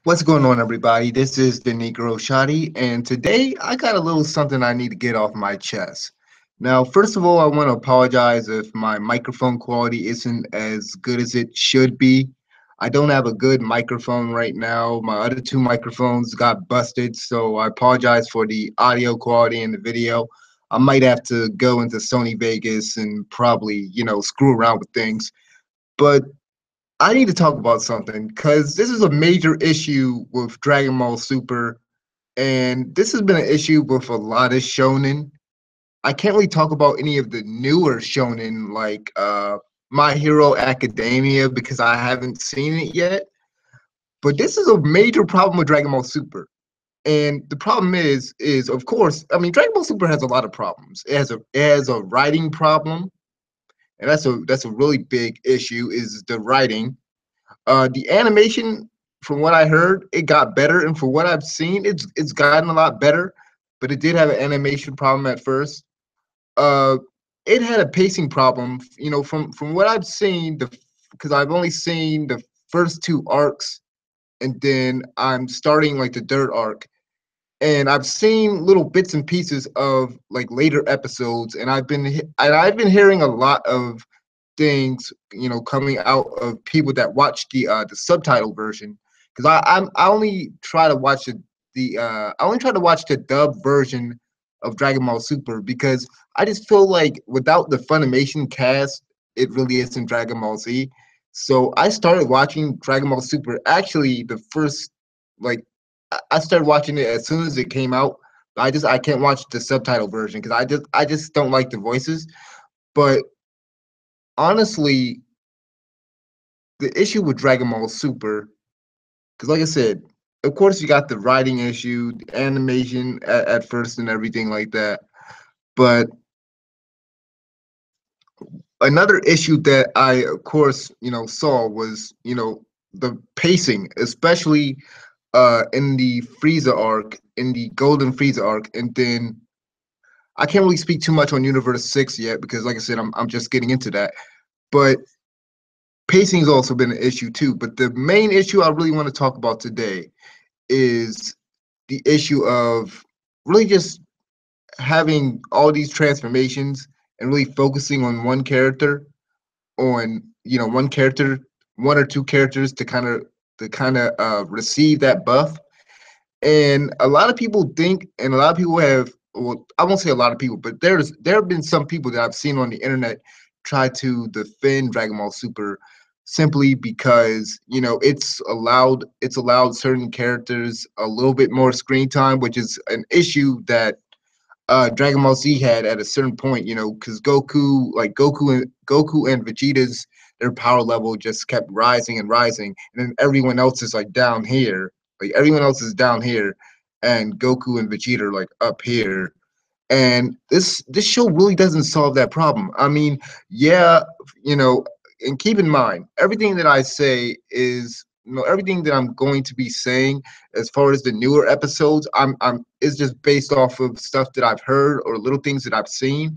What's going on, everybody? This is the Negro Shotty, and today I got a little something I need to get off my chest. Now, first of all, I want to apologize if my microphone quality isn't as good as it should be. I don't have a good microphone right now. My other two microphones got busted, so I apologize for the audio quality in the video. I might have to go into Sony Vegas and probably, screw around with things. But I need to talk about something because this is a major issue with Dragon Ball Super, and this has been an issue with a lot of shonen. I can't really talk about any of the newer shonen like My Hero Academia because I haven't seen it yet. But this is a major problem with Dragon Ball Super. And the problem is of course, I mean Dragon Ball Super has a lot of problems. It has a writing problem, and that's a really big issue is the writing. The animation, from what I heard, it got better, and for what I've seen, it's gotten a lot better. But it did have an animation problem at first. Uh, it had a pacing problem. From what I've seen, the because I've only seen the first two arcs, and then I'm starting like the third arc, and I've seen little bits and pieces of like later episodes, and I've been hearing a lot of things, coming out of people that watch the subtitle version. Because I only try to watch I only try to watch the dub version of Dragon Ball Super because I just feel like without the Funimation cast, it really isn't Dragon Ball Z. So I started watching Dragon Ball Super. Actually, the first like I started watching it as soon as it came out. I can't watch the subtitle version because I just don't like the voices. But honestly, the issue with Dragon Ball Super, because like I said, of course you got the writing issue, the animation at first, and everything like that. But another issue that I, of course, saw was the pacing, especially in the Frieza arc, in the Golden Frieza arc, and then I can't really speak too much on Universe 6 yet because, like I said, I'm just getting into that. But pacing's also been an issue too. But the main issue I really want to talk about today is the issue of really just having all these transformations and really focusing on one character, on one character, one or two characters to kind of receive that buff. And a lot of people think, and a lot of people have, well, I won't say a lot of people, but there have been some people that I've seen on the internet try to defend Dragon Ball Super simply because it's allowed certain characters a little bit more screen time, which is an issue that Dragon Ball Z had at a certain point, because Goku and Vegeta's their power level just kept rising and rising, and then everyone else is like down here, like everyone else is down here, and Goku and Vegeta are like up here. And this show really doesn't solve that problem. I mean, yeah, you know, and keep in mind, everything that I say is, everything that I'm going to be saying as far as the newer episodes, I'm is just based off of stuff that I've heard or little things that I've seen.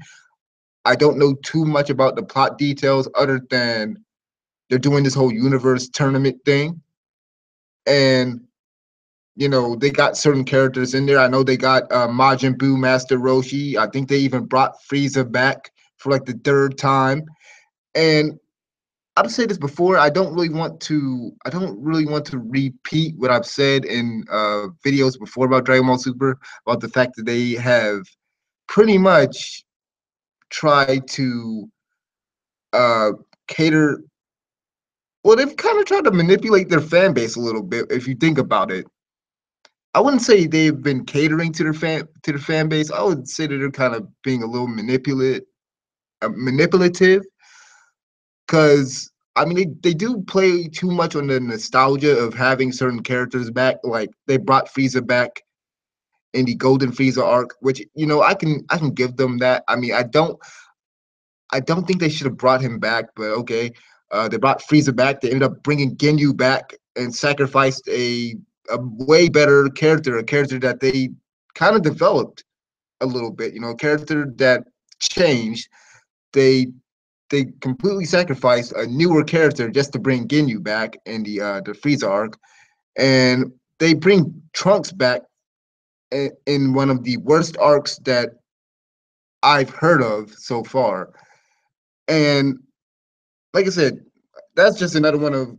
I don't know too much about the plot details other than they're doing this whole universe tournament thing, and they got certain characters in there. I know they got Majin Buu, Master Roshi. I think they even brought Frieza back for like the third time. And I've said this before. I don't really want to repeat what I've said in videos before about Dragon Ball Super about the fact that they have pretty much tried to uh, cater. Well, they've kind of tried to manipulate their fan base a little bit. If you think about it, I wouldn't say they've been catering to their fan base. I would say that they're kind of being a little manipulative, because I mean they do play too much on the nostalgia of having certain characters back. Like they brought Frieza back in the Golden Frieza arc, which I can give them that. I mean I don't think they should have brought him back, but okay. They brought Frieza back. They ended up bringing Ginyu back and sacrificed a way better character, a character that they kind of developed a little bit. A character that changed. They they completely sacrificed a newer character just to bring Ginyu back in the Frieza arc. and they bring Trunks back in one of the worst arcs that I've heard of so far. And like I said, that's just another one of,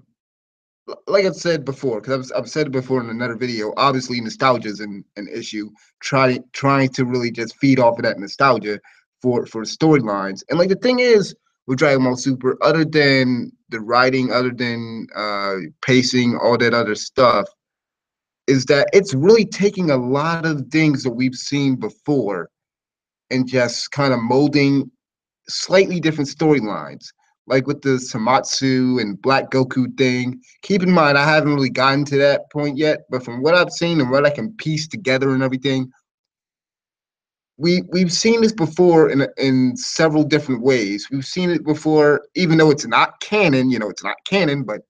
like I've said before, because I've said it before in another video. Obviously, nostalgia is an issue. Trying to really just feed off of that nostalgia for storylines. And like the thing is with Dragon Ball Super, other than the writing, other than pacing, all that other stuff, is that it's really taking a lot of things that we've seen before and just kind of molding slightly different storylines, like with the Samatsu and Black Goku thing. Keep in mind, I haven't really gotten to that point yet, but from what I've seen and what I can piece together and everything, we've seen this before in several different ways. We've seen it before, even though it's not canon. It's not canon, but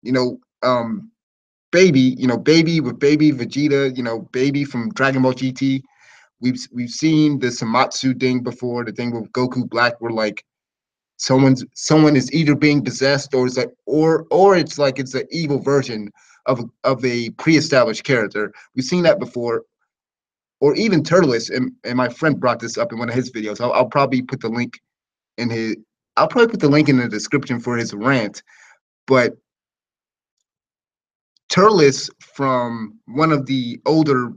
you know, Baby, Baby with Baby Vegeta, Baby from Dragon Ball GT. We've seen the Samatsu thing before, the thing with Goku Black, where like someone is either being possessed or it's like or it's like it's an evil version of a pre-established character. We've seen that before, or even Turtles, and my friend brought this up in one of his videos. I'll probably put the link in his. I'll probably put the link in the description for his rant. But Turles from one of the older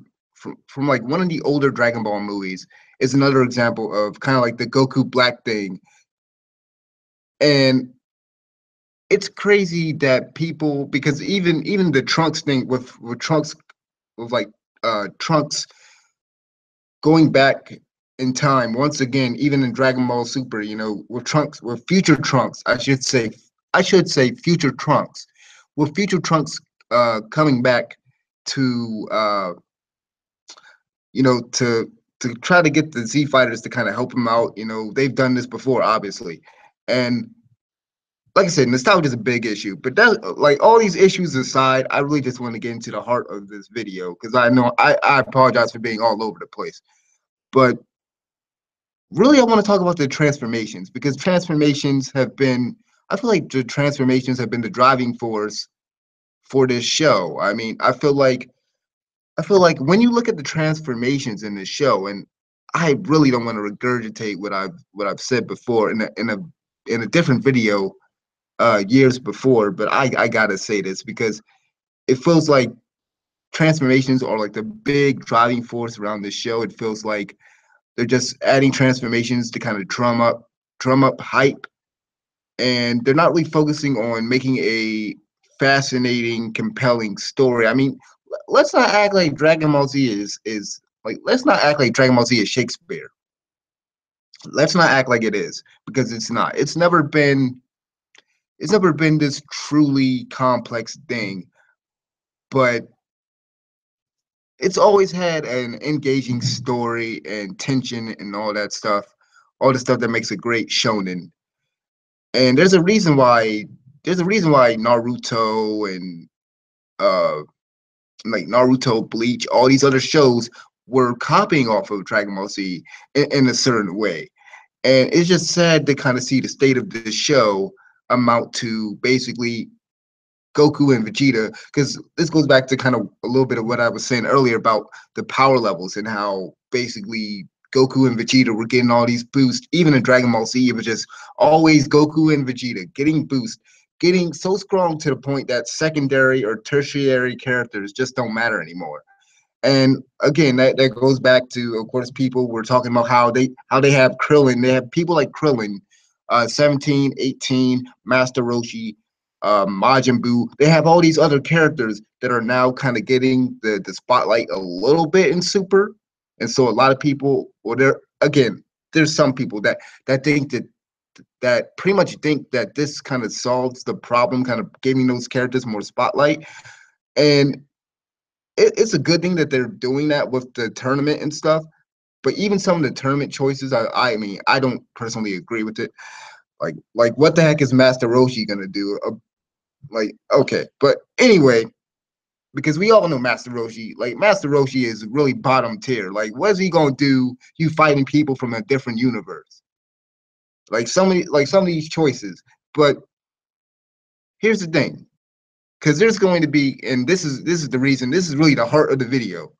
from like one of the older Dragon Ball movies is another example of kind of like the Goku Black thing. And it's crazy that people, because even the Trunks thing with Trunks, with like Trunks going back in time once again, even in Dragon Ball Super, with Trunks, with future Trunks, I should say future Trunks, with future Trunks coming back to to try to get the Z fighters to kind of help him out. They've done this before, obviously, and like I said, nostalgia is a big issue. But that, like all these issues aside, I really just want to get into the heart of this video because I know I apologize for being all over the place. But really, I want to talk about the transformations because transformations have been, I feel like the transformations have been the driving force for this show. I mean, I feel like when you look at the transformations in this show, and I really don't want to regurgitate what I've said before in a different video years before, but I gotta say this because it feels like transformations are like the big driving force around this show. It feels like they're just adding transformations to kind of drum up hype, and they're not really focusing on making a fascinating, compelling story. I mean, let's not act like Dragon Ball Z is like let's not act like Dragon Ball Z is Shakespeare. Let's not act like it is because it's not. It's never been this truly complex thing, but it's always had an engaging story and tension and all the stuff that makes a great shonen. And there's a reason why Naruto and uh like Naruto, Bleach, all these other shows were copying off of Dragon Ball Z in a certain way. And it's just sad to kind of see the state of this show amount to basically Goku and Vegeta, because this goes back to kind of a little bit of what I was saying earlier about the power levels and how basically Goku and Vegeta were getting all these boosts. Even in Dragon Ball Z, it was just always Goku and Vegeta getting boosts, getting so strong to the point that secondary or tertiary characters just don't matter anymore. And again, that goes back to, of course, people were talking about how they have Krillin. They have people like Krillin, 17, 18, Master Roshi, Majin Buu. They have all these other characters that are now kind of getting the spotlight a little bit in Super. And so a lot of people, or there's some people that think that pretty much think that this kind of solves the problem, kind of giving those characters more spotlight. And it's a good thing that they're doing that with the tournament and stuff. But even some of the tournament choices, I mean, I don't personally agree with it. Like what the heck is Master Roshi gonna do? Like, okay, but anyway, because we all know Master Roshi. Like Master Roshi is really bottom tier. Like, what is he gonna do? You fighting people from a different universe? Like some of these choices. But here's the thing: because there's going to be, and this is the reason. This is really the heart of the video.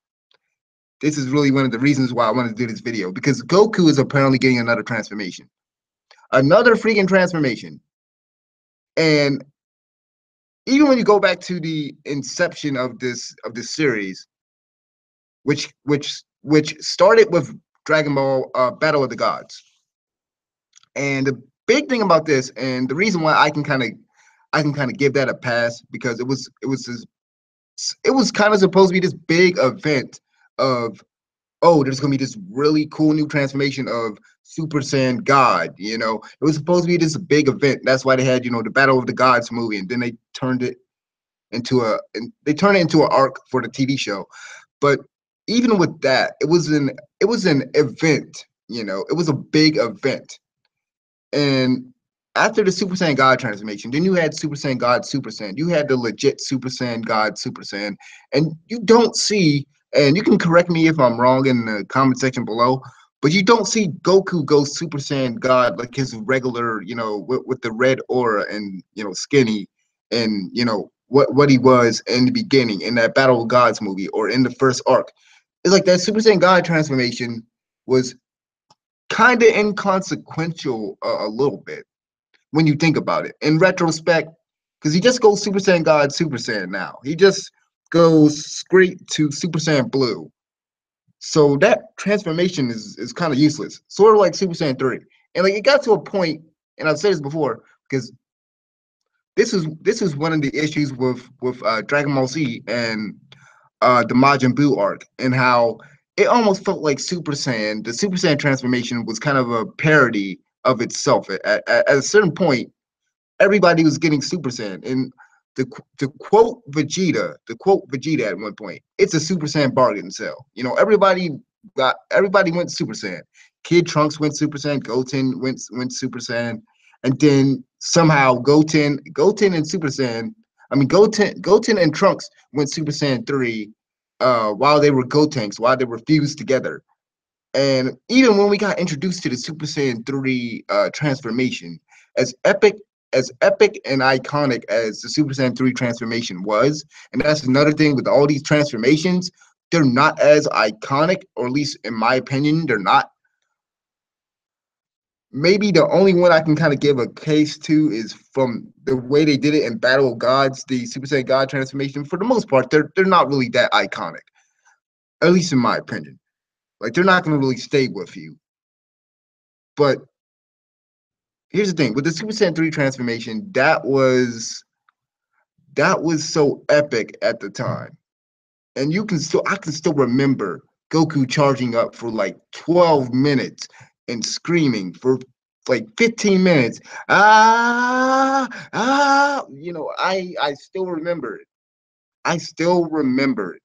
This is really one of the reasons why I wanted to do this video, because Goku is apparently getting another transformation, another freaking transformation. And even when you go back to the inception of this series, which started with Dragon Ball Battle of the Gods. And the big thing about this, and the reason why I can kind of give that a pass, because it was kind of supposed to be this big event of, oh, there's gonna be this really cool new transformation of Super Saiyan God. It was supposed to be this big event. That's why they had the Battle of the Gods movie, and then they turned it into an arc for the TV show. But even with that, it was an event. It was a big event. And after the Super Saiyan God transformation, then you had Super Saiyan God Super Saiyan. You had the legit Super Saiyan God Super Saiyan. And you don't see, and you can correct me if I'm wrong in the comment section below, but you don't see Goku go Super Saiyan God like his regular, with the red aura and, skinny, and, what he was in the beginning in that Battle of Gods movie or in the first arc. It's like that Super Saiyan God transformation was kind of inconsequential a little bit when you think about it in retrospect, because he just goes Super Saiyan God Super Saiyan now. He just goes straight to Super Saiyan Blue. So that transformation is kind of useless, sort of like Super Saiyan 3. And like it got to a point, and I've said this before, because this is one of the issues with Dragon Ball Z and the Majin Buu arc, and how it almost felt like Super Saiyan. The Super Saiyan transformation was kind of a parody of itself. At a certain point, everybody was getting Super Saiyan, and to quote Vegeta at one point, it's a Super Saiyan bargain sale. Everybody went Super Saiyan. Kid Trunks went Super Saiyan. Goten went Super Saiyan, and then somehow Goten and Super Saiyan. I mean, Goten and Trunks went Super Saiyan 3 while they were Gotenks, while they were fused together. And even when we got introduced to the Super Saiyan 3 transformation, as epic and iconic as the Super Saiyan 3 transformation was, and that's another thing with all these transformations, they're not as iconic, or at least in my opinion, they're not. Maybe the only one I can kind of give a case to is from the way they did it in Battle of Gods, the Super Saiyan God transformation. For the most part, they're not really that iconic, at least in my opinion. Like they're not going to really stay with you. But here's the thing with the Super Saiyan 3 transformation, that was so epic at the time. And I can still remember Goku charging up for like 12 minutes and screaming for like 15 minutes. I still remember it. I still remember it.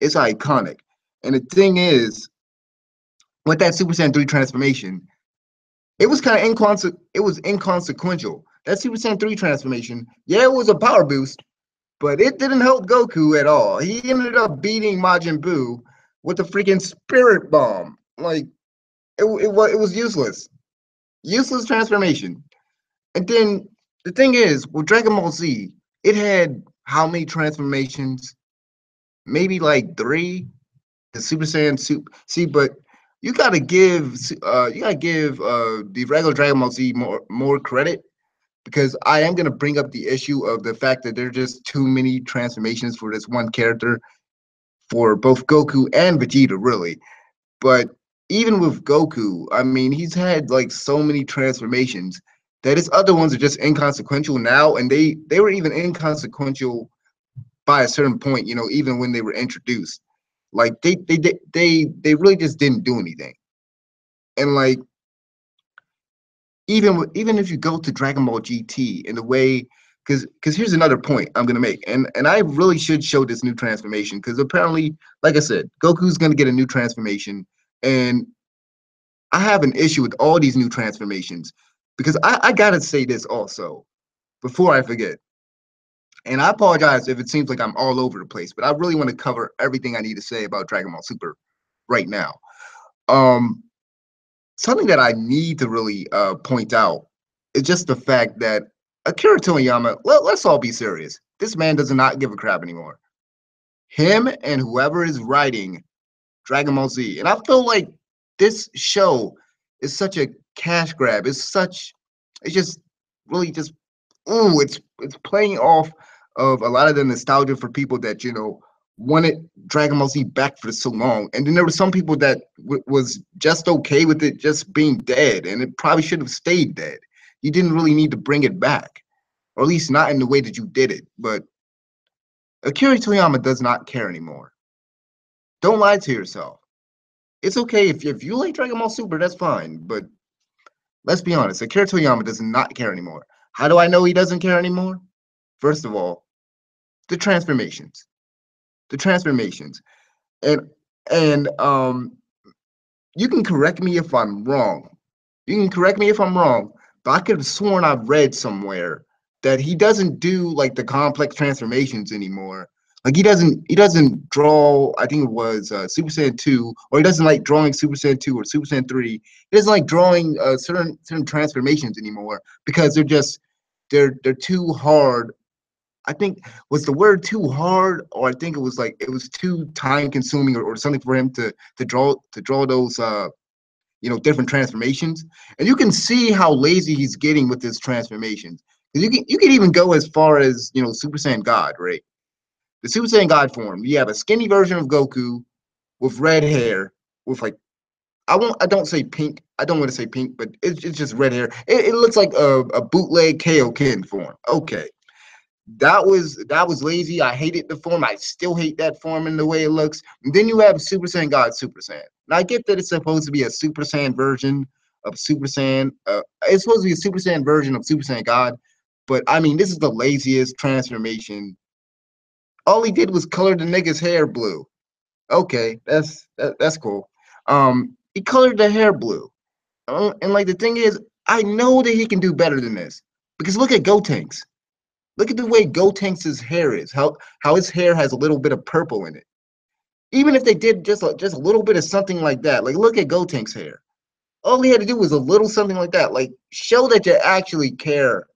It's iconic. And the thing is, with that Super Saiyan 3 transformation, it was inconsequential. That Super Saiyan 3 transformation, yeah, it was a power boost, but it didn't help Goku at all. He ended up beating Majin Buu with a freaking spirit bomb. Like it was useless. Useless transformation. And then the thing is, with Dragon Ball Z, it had how many transformations? Maybe like three. The Super Saiyan Soup. See, but you gotta give the regular Dragon Ball Z more credit, because I am gonna bring up the issue of the fact that there are just too many transformations for this one character for both Goku and Vegeta, really. But even with Goku, I mean, he's had like so many transformations that his other ones are just inconsequential now, and they were even inconsequential by a certain point. Even when they were introduced, like they really just didn't do anything. And like even if you go to Dragon Ball GT in the way, because here's another point I'm gonna make, and I really should show this new transformation, because apparently, like I said, Goku's gonna get a new transformation, and I have an issue with all these new transformations, because I gotta say this also before I forget. And I apologize if it seems like I'm all over the place, but I really want to cover everything I need to say about Dragon Ball Super right now. Um, Something that I need to really point out is just the fact that Akira Toriyama, let's all be serious. This man does not give a crap anymore. Him and whoever is writing Dragon Ball Z. And I feel like this show is such a cash grab. It's just really just, ooh, it's playing off of a lot of the nostalgia for people that, wanted Dragon Ball Z back for so long. And then there were some people that was just okay with it just being dead, and it probably should have stayed dead. You didn't really need to bring it back, or at least not in the way that you did it. But Akira Toriyama does not care anymore. Don't lie to yourself. It's okay if you like Dragon Ball Super, that's fine. But let's be honest, Akira Toriyama does not care anymore. How do I know he doesn't care anymore? First of all, the transformations, the transformations, and and you can correct me if I'm wrong. You can correct me if I'm wrong, but I could have sworn I've read somewhere that he doesn't do like the complex transformations anymore. Like he doesn't draw. I think it was Super Saiyan 2, or he doesn't like drawing Super Saiyan 2 or Super Saiyan 3. He doesn't like drawing certain transformations anymore because they're too hard. I think was the word too hard, or I think it was too time consuming, or something for him to draw those different transformations. And you can see how lazy he's getting with his transformations. Because you can even go as far as Super Saiyan God, right? The Super Saiyan God form. You have a skinny version of Goku with red hair, with like I don't say pink. I don't want to say pink, but it's just red hair. It looks like a bootleg Kaioken form. Okay. That was lazy. I hated the form. I still hate that form in the way it looks. And then you have Super Saiyan God Super Saiyan. Now I get that it's supposed to be a Super Saiyan version of Super Saiyan. It's supposed to be a Super Saiyan version of Super Saiyan God, but I mean this is the laziest transformation. All he did was color the nigga's hair blue. Okay, that's cool. He colored the hair blue, and like the thing is, I know that he can do better than this because look at Gotenks. Look at the way Gotenks' hair is. How his hair has a little bit of purple in it. Even if they did just a little bit of something like that, like look at Gotenks' hair. All he had to do was a little something like that. Like show that you actually care.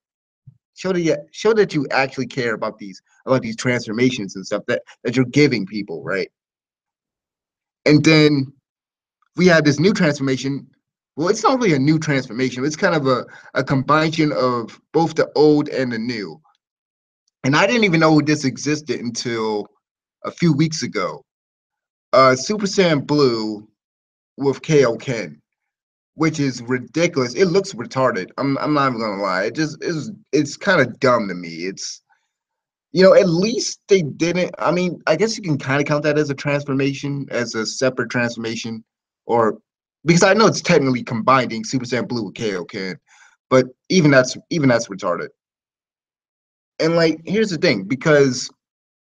Show that you actually care about these transformations and stuff that you're giving people, right? And then we have this new transformation. Well, it's not really a new transformation. It's kind of a combination of both the old and the new. And I didn't even know this existed until a few weeks ago. Super Saiyan Blue with Kaioken, which is ridiculous. It looks retarded. I'm not even gonna lie. It's kind of dumb to me. At least they didn't. I mean, I guess you can kind of count that as a transformation, as a separate transformation, or because I know it's technically combining Super Saiyan Blue with Kaioken, but even that's retarded. And like, here's the thing, because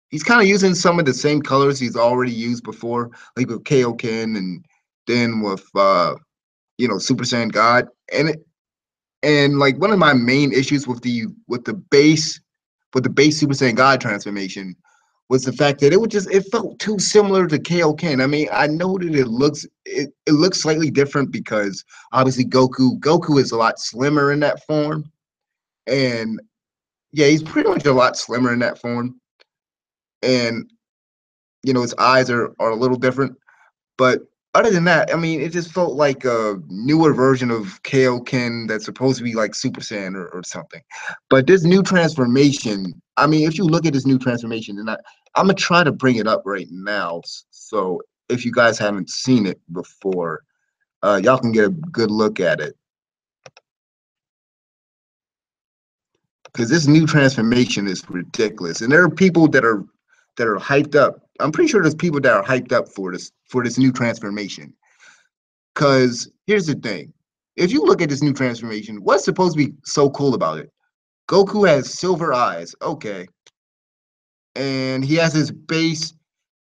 he's kind of using some of the same colors he's already used before, like with Kaioken and then with Super Saiyan God. And like one of my main issues with the base Super Saiyan God transformation was the fact that it felt too similar to Kaioken. I mean, I know that it looks slightly different because obviously Goku is a lot slimmer in that form. And yeah, he's pretty much a lot slimmer in that form. And his eyes are a little different. But other than that, I mean, it just felt like a newer version of Kaioken that's supposed to be like Super Saiyan or something. But this new transformation, I mean, if you look at this new transformation, and I'm gonna try to bring it up right now, so if you guys haven't seen it before, y'all can get a good look at it. Because this new transformation is ridiculous, and there are people that are hyped up. I'm pretty sure there's people that are hyped up for this new transformation. Because here's the thing. If you look at this new transformation, what's supposed to be so cool about it? Goku has silver eyes. Okay. And he has his base,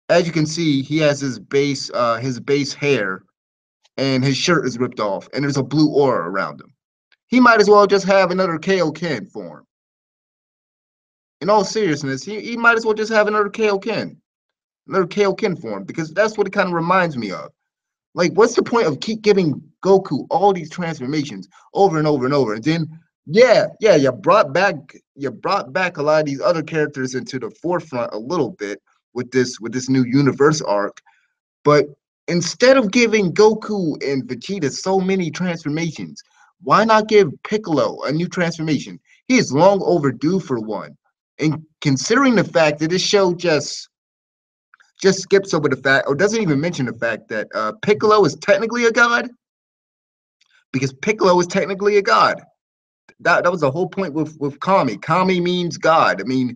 as you can see, he has his base hair, and his shirt is ripped off, and there's a blue aura around him. He might as well just have another Kaioken form. In all seriousness, he might as well just have another Kaioken form, because that's what it kind of reminds me of. Like, what's the point of keep giving Goku all these transformations over and over and over, and then Yeah, you brought back a lot of these other characters into the forefront a little bit with this new universe arc. But instead of giving Goku and Vegeta so many transformations, why not give Piccolo a new transformation? He is long overdue for one. And considering the fact that this show just skips over the fact or doesn't even mention the fact that Piccolo is technically a god, because Piccolo is technically a god. That was the whole point with Kami. Kami means God. I mean,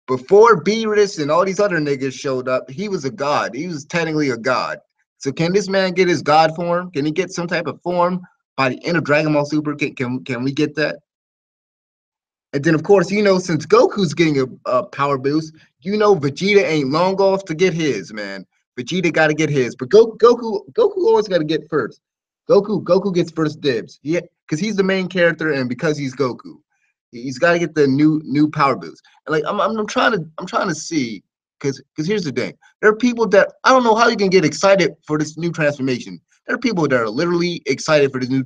before Beerus and all these other niggas showed up, he was a god. He was technically a god. So can this man get his god form? Can he get some type of form by the end of Dragon Ball Super? Can we get that? And then, of course, since Goku's getting a power boost, Vegeta ain't long off to get his, man. Vegeta got to get his, but Goku always got to get first. Goku gets first dibs. Yeah, because he's the main character, and because he's Goku, he's got to get the new power boost. And like, I'm trying to see, because here's the thing: there are people that I don't know how you can get excited for this new transformation. There are people that are literally excited for this new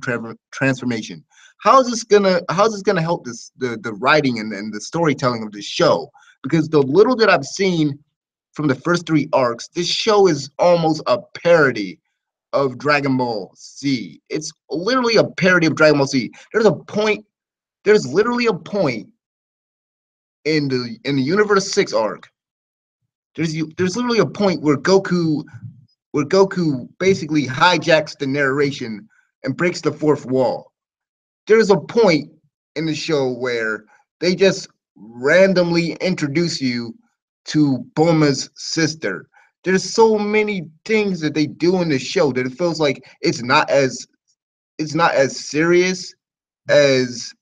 transformation. How's this gonna help the writing and the storytelling of this show? Because the little that I've seen from the first three arcs, this show is almost a parody of Dragon Ball Z. It's literally a parody of Dragon Ball Z. There's literally a point in the Universe 6 arc. There's literally a point where Goku basically hijacks the narration and breaks the fourth wall. There's a point in the show where they just randomly introduce you to Bulma's sister. There's so many things that they do in the show that it feels like it's not as serious as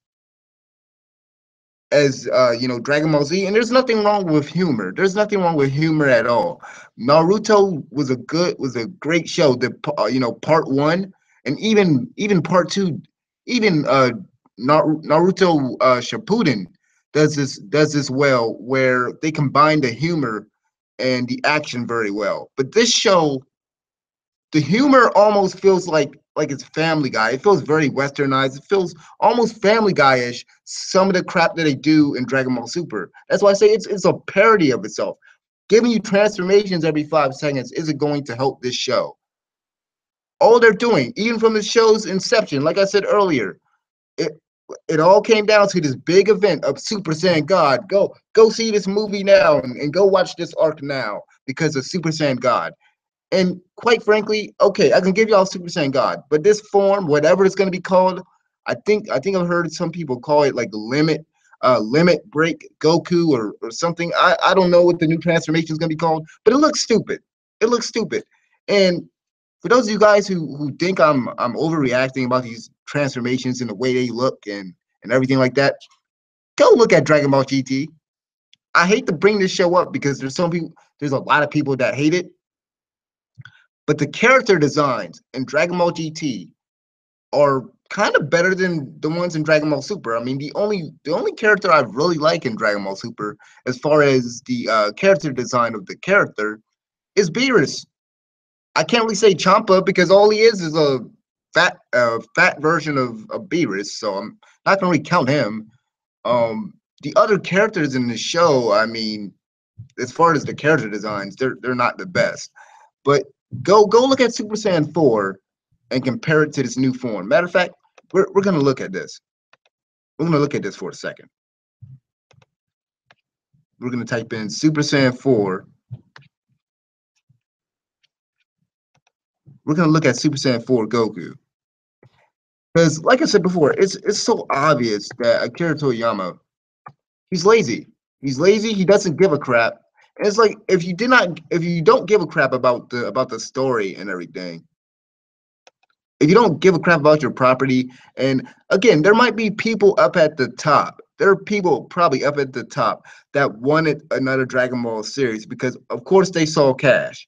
Dragon Ball Z, and there's nothing wrong with humor. There's nothing wrong with humor at all. Naruto was a great show. Part one, and even part two, even Naruto Shippuden does this well, where they combine the humor and the action very well. But this show, the humor almost feels like it's Family Guy. It feels very westernized. It feels almost Family Guy-ish. Some of the crap that they do in Dragon Ball Super. That's why I say it's a parody of itself. Giving you transformations every 5 seconds isn't going to help this show. All they're doing, even from the show's inception, like I said earlier, it it all came down to this big event of Super Saiyan God. Go see this movie now and go watch this arc now because of Super Saiyan God. And quite frankly, okay, I can give y'all Super Saiyan God, but this form, whatever it's going to be called, I think I've heard some people call it like limit break Goku or something. I don't know what the new transformation is going to be called, but it looks stupid. It looks stupid. And for those of you guys who think I'm overreacting about these transformations and the way they look and everything like that, go look at Dragon Ball GT. I hate to bring this show up because there's a lot of people that hate it, but the character designs in Dragon Ball GT are kind of better than the ones in Dragon Ball Super. I mean, the only character I really like in Dragon Ball Super, as far as the character design of the character, is Beerus. I can't really say Champa because all he is a fat version of Beerus, so I'm not gonna really count him. The other characters in the show, I mean, as far as the character designs, they're not the best. But go look at Super Saiyan 4 and compare it to this new form. Matter of fact, we're gonna look at this. We're gonna look at this for a second. We're gonna type in Super Saiyan 4. We're gonna look at Super Saiyan 4 Goku. Because like I said before, it's so obvious that Akira Toriyama, he's lazy. He's lazy, he doesn't give a crap. And it's like if you don't give a crap about the story and everything, if you don't give a crap about your property, and again, there might be people up at the top. There are people probably up at the top that wanted another Dragon Ball series because, of course, they saw cash.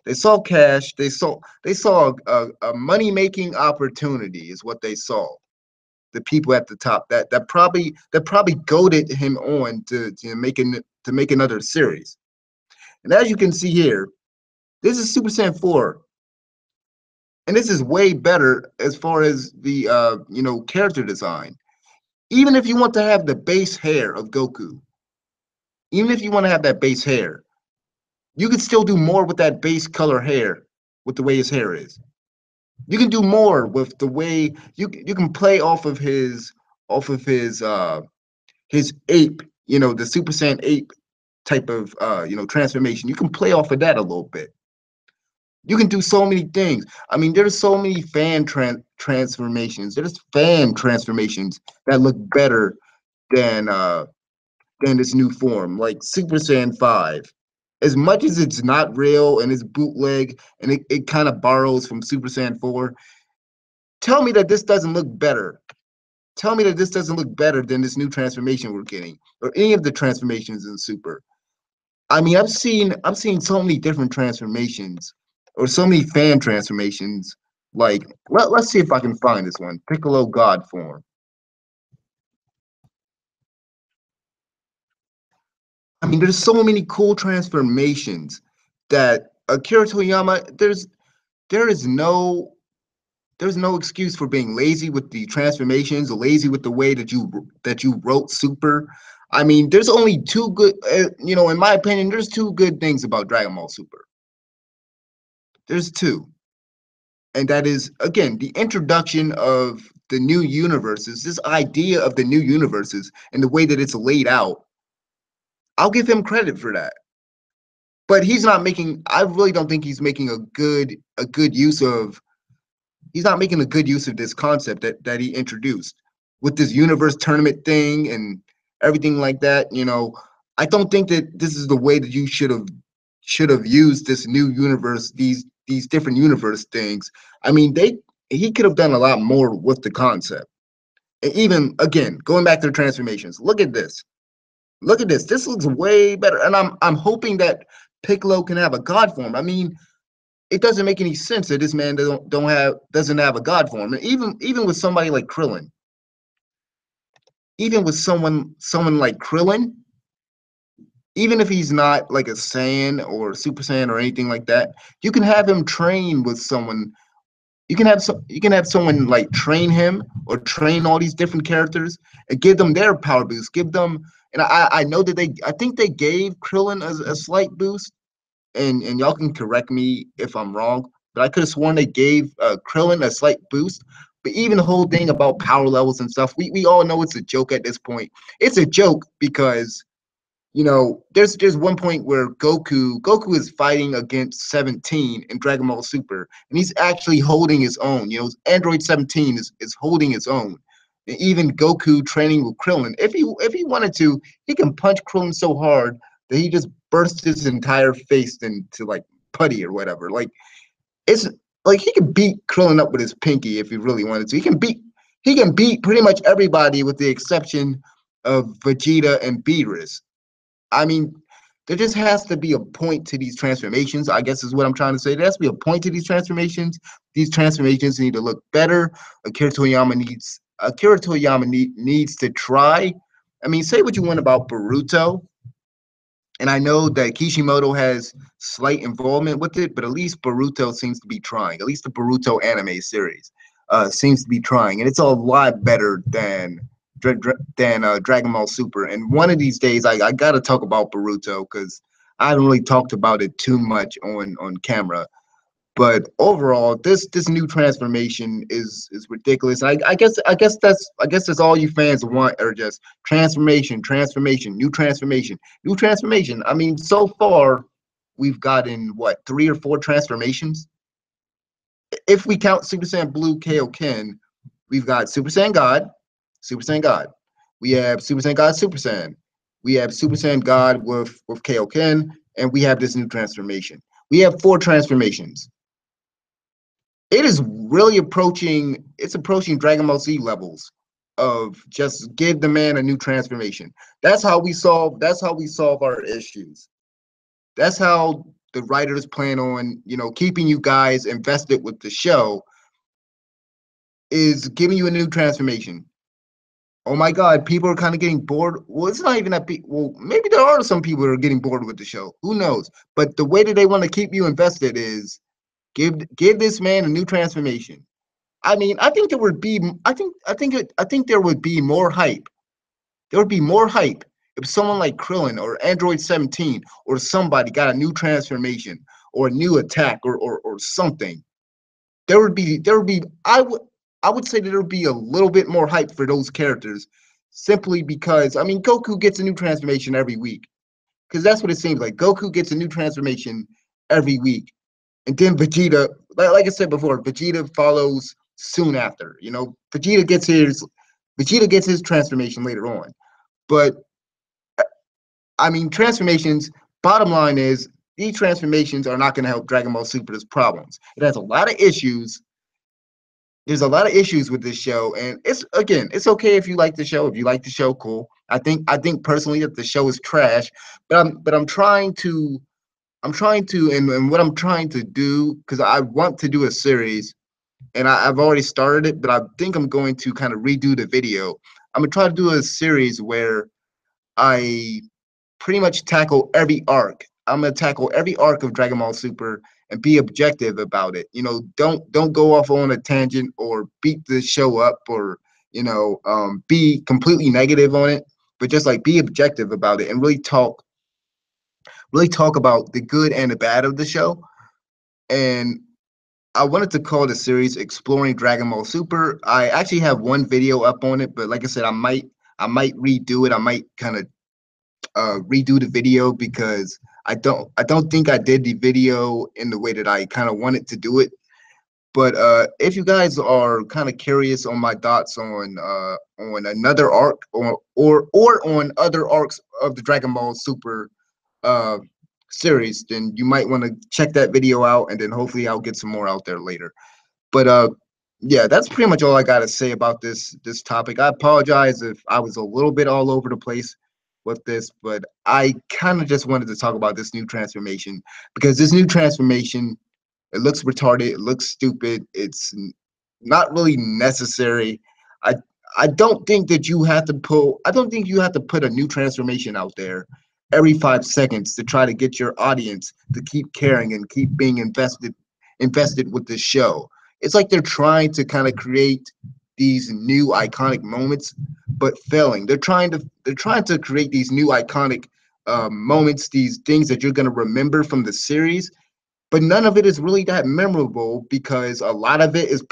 They saw cash. They saw a money making opportunity is what they saw. The people at the top that probably goaded him on to make another series. And as you can see here, this is Super Saiyan 4, and this is way better as far as the character design. Even if you want to have the base hair of Goku, even if you want to have that base hair, you can still do more with that base color hair, with the way his hair is. You can do more with the way you can play off of his ape, the Super Saiyan ape type of transformation. You can play off of that a little bit. You can do so many things. I mean, there's so many transformations. There's fan transformations that look better than this new form, like Super Saiyan 5. As much as it's not real and it's bootleg and it kind of borrows from Super Saiyan 4, tell me that this doesn't look better. Tell me that this doesn't look better than this new transformation we're getting, or any of the transformations in Super. I mean, I've seen so many different transformations, or so many fan transformations. Like, let's see if I can find this one. Piccolo God form. I mean, there's so many cool transformations that Akira Toriyama, there is no there's no excuse for being lazy with the transformations, or lazy with the way that you wrote Super. I mean, there's only two good, in my opinion, there's two good things about Dragon Ball Super. There's two, and that is again the introduction of the new universes. This idea of the new universes and the way that it's laid out. I'll give him credit for that. But he's not making. I really don't think he's making a good use of he's not making a good use of this concept that he introduced with this universe tournament thing and everything like that. I don't think that this is the way that you should have used this new universe, these different universe things. I mean, he could have done a lot more with the concept. And even again, going back to the transformations, look at this. Look at this. This looks way better. And I'm hoping that Piccolo can have a god form. I mean, it doesn't make any sense that this man doesn't have a god form. And even with somebody like Krillin, even with someone like Krillin, even if he's not like a Saiyan or Super Saiyan or anything like that, you can have him train with someone. You can have someone like train him or train all these different characters and give them their power boost. Give them, and I know that I think they gave Krillin a slight boost, and y'all can correct me if I'm wrong, but I could have sworn they gave Krillin a slight boost. But even the whole thing about power levels and stuff, we all know it's a joke at this point. It's a joke because there's one point where Goku is fighting against 17 in Dragon Ball Super, and he's actually holding his own. Android 17 is holding its own. And even Goku training with Krillin, if he wanted to, he can punch Krillin so hard that he just bursts his entire face into like putty or whatever. Like it's like he can beat Krillin up with his pinky if he really wanted to. He can beat pretty much everybody with the exception of Vegeta and Beerus. I mean, there just has to be a point to these transformations, I guess is what I'm trying to say. There has to be a point to these transformations. These transformations need to look better. Akira Toriyama needs to try. I mean, say what you want about Boruto, and I know that Kishimoto has slight involvement with it, but at least Boruto seems to be trying. At least the Boruto anime series seems to be trying, and it's a lot better than Dragon Ball Super. And one of these days, I got to talk about Boruto because I haven't really talked about it too much on camera. But overall, this new transformation is ridiculous. I guess that's all you fans want, are just transformation, new transformation. I mean, so far we've gotten what, three or four transformations. If we count Super Saiyan Blue Kaioken, we've got Super Saiyan God, Super Saiyan God. We have Super Saiyan God Super Saiyan. We have Super Saiyan God with Kaioken, and we have this new transformation. We have four transformations. It is really approaching Dragon Ball Z levels of just give the man a new transformation. That's how we solve our issues. That's how the writers plan on, keeping you guys invested with the show, is giving you a new transformation. Oh my God, people are kind of getting bored. Well, it's not even that well, maybe there are some people that are getting bored with the show. Who knows? But the way that they want to keep you invested is give this man a new transformation. I mean, I think there would be. I think there would be more hype. There would be more hype if someone like Krillin or Android 17 or somebody got a new transformation or a new attack or something. There would be I would say that there would be a little bit more hype for those characters simply because I mean Goku gets a new transformation every week because that's what it seems like. Goku gets a new transformation every week, and then Vegeta, like I said before, Vegeta follows soon after. You know, Vegeta gets his transformation later on, but I mean transformations. Bottom line is these transformations are not going to help Dragon Ball Super's problems. It has a lot of issues. There's a lot of issues with this show, and it's again, it's okay if you like the show. If you like the show, cool. I think personally that the show is trash, but I'm trying to and what I'm trying to do because I want to do a series and I've already started it, but I think I'm going to kind of redo the video. I'm gonna try to do a series where I pretty much tackle every arc. I'm gonna tackle every arc of Dragon Ball Super and be objective about it. You know, don't go off on a tangent or beat the show up or be completely negative on it, but just like be objective about it and really talk about the good and the bad of the show. And I wanted to call the series "Exploring Dragon Ball Super." I actually have one video up on it, but like I said, I might redo it. I might kind of redo the video because I don't think I did the video in the way that I kind of wanted to do it. But if you guys are kind of curious on my thoughts on another arc or on other arcs of the Dragon Ball Super uh, series, then you might want to check that video out, and then hopefully I'll get some more out there later. But yeah, that's pretty much all I got to say about this topic. I apologize if I was a little bit all over the place with this, but I kind of just wanted to talk about this new transformation because this new transformation, it looks retarded, it looks stupid, it's not really necessary. I I don't think that you have to pull. I don't think you have to put a new transformation out there every 5 seconds to try to get your audience to keep caring and keep being invested with the show. It's like they're trying to kind of create these new iconic moments, but failing. They're trying to create these new iconic moments, these things that you're going to remember from the series, but none of it is really that memorable because a lot of it's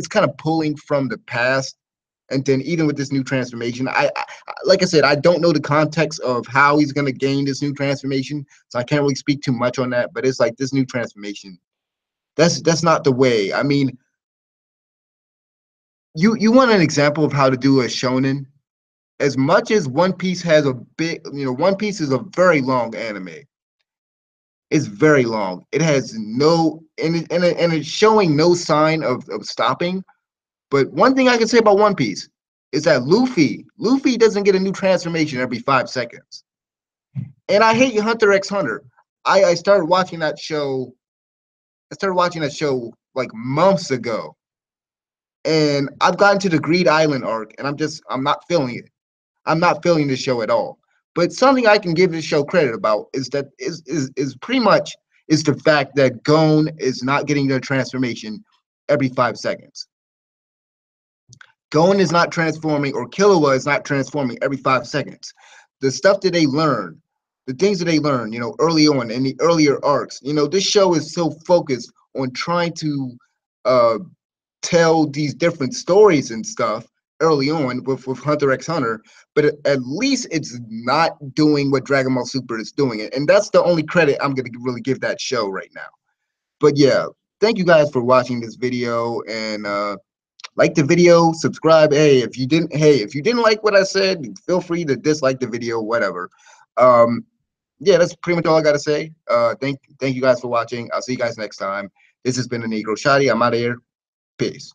kind of pulling from the past. And then even with this new transformation, like I said, I don't know the context of how he's going to gain this new transformation, so I can't really speak too much on that. But it's like this new transformation. That's not the way. I mean, you want an example of how to do a shonen? As much as One Piece has a big, One Piece is a very long anime. It's very long. It has no, and it's showing no sign of stopping. But one thing I can say about One Piece is that Luffy doesn't get a new transformation every 5 seconds. And I hate Hunter x Hunter. I started watching that show. I started watching that show like months ago, and I've gotten to the Greed Island arc, and I'm not feeling it. I'm not feeling the show at all. But something I can give this show credit about is that is pretty much is the fact that Gon is not getting their transformation every 5 seconds. Gon is not transforming, or Killua is not transforming every 5 seconds. The stuff that they learn, the things that they learn, early on in the earlier arcs, this show is so focused on trying to uh, tell these different stories and stuff early on with Hunter x Hunter, but at least it's not doing what Dragon Ball Super is doing. And that's the only credit I'm going to really give that show right now. But yeah, thank you guys for watching this video, and like the video, subscribe. If you didn't like what I said, feel free to dislike the video, whatever. Um, yeah, that's pretty much all I gotta say. Thank you guys for watching. I'll see you guys next time. This has been the Negro Shotty. I'm out of here. Peace.